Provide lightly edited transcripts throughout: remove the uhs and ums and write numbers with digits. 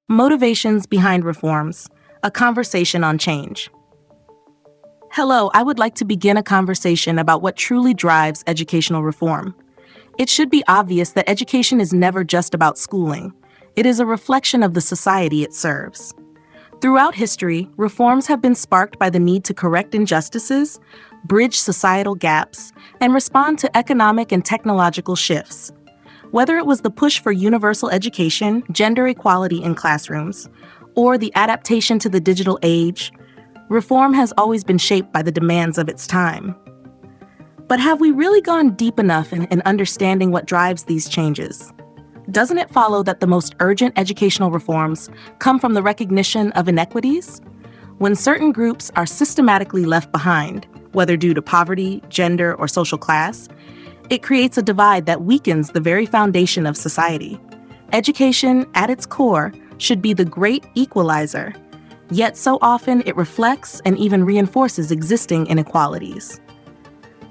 Motivations behind reforms, a conversation on change. Hello, I would like to begin a conversation about what truly drives educational reform. It should be obvious that education is never just about schooling. It is a reflection of the society it serves. Throughout history, reforms have been sparked by the need to correct injustices, bridge societal gaps, and respond to economic and technological shifts. Whether it was the push for universal education, gender equality in classrooms, or the adaptation to the digital age, reform has always been shaped by the demands of its time. But have we really gone deep enough in understanding what drives these changes? Doesn't it follow that the most urgent educational reforms come from the recognition of inequities? When certain groups are systematically left behind, whether due to poverty, gender, or social class, it creates a divide that weakens the very foundation of society. Education, at its core, should be the great equalizer, yet so often it reflects and even reinforces existing inequalities.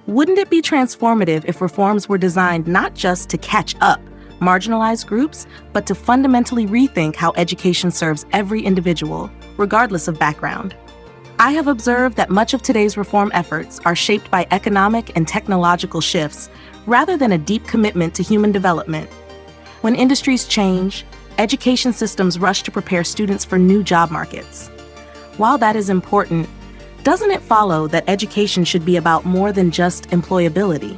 Wouldn't it be transformative if reforms were designed not just to catch up marginalized groups, but to fundamentally rethink how education serves every individual, regardless of background? I have observed that much of today's reform efforts are shaped by economic and technological shifts rather than a deep commitment to human development. When industries change, education systems rush to prepare students for new job markets. While that is important, doesn't it follow that education should be about more than just employability?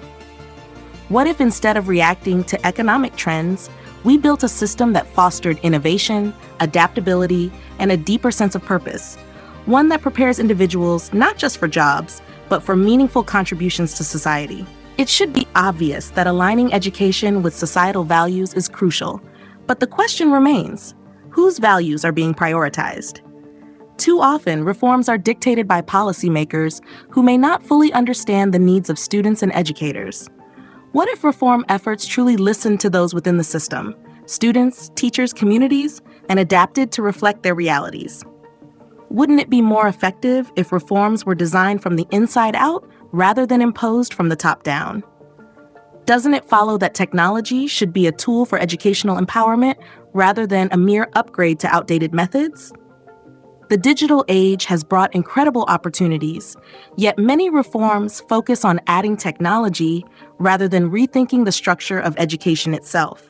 What if instead of reacting to economic trends, we built a system that fostered innovation, adaptability, and a deeper sense of purpose? One that prepares individuals not just for jobs, but for meaningful contributions to society. It should be obvious that aligning education with societal values is crucial, but the question remains, whose values are being prioritized? Too often, reforms are dictated by policymakers who may not fully understand the needs of students and educators. What if reform efforts truly listened to those within the system, students, teachers, communities, and adapted to reflect their realities? Wouldn't it be more effective if reforms were designed from the inside out rather than imposed from the top down? Doesn't it follow that technology should be a tool for educational empowerment rather than a mere upgrade to outdated methods? The digital age has brought incredible opportunities, yet many reforms focus on adding technology rather than rethinking the structure of education itself.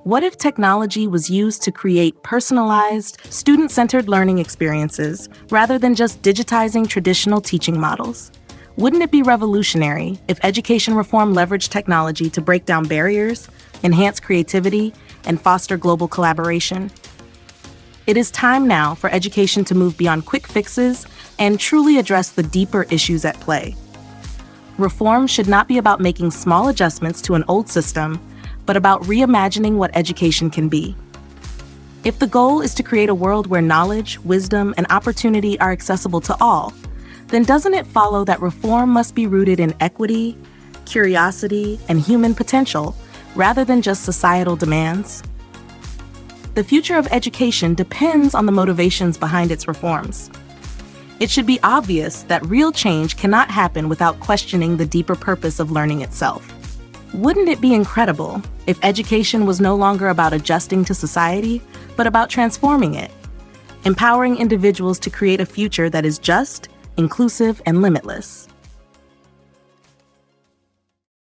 What if technology was used to create personalized, student-centered learning experiences rather than just digitizing traditional teaching models? Wouldn't it be revolutionary if education reform leveraged technology to break down barriers, enhance creativity, and foster global collaboration? It is time now for education to move beyond quick fixes and truly address the deeper issues at play. Reform should not be about making small adjustments to an old system, but about reimagining what education can be. If the goal is to create a world where knowledge, wisdom, and opportunity are accessible to all, then doesn't it follow that reform must be rooted in equity, curiosity, and human potential, rather than just societal demands? The future of education depends on the motivations behind its reforms. It should be obvious that real change cannot happen without questioning the deeper purpose of learning itself. Wouldn't it be incredible if education was no longer about adjusting to society, but about transforming it, empowering individuals to create a future that is just, inclusive, and limitless?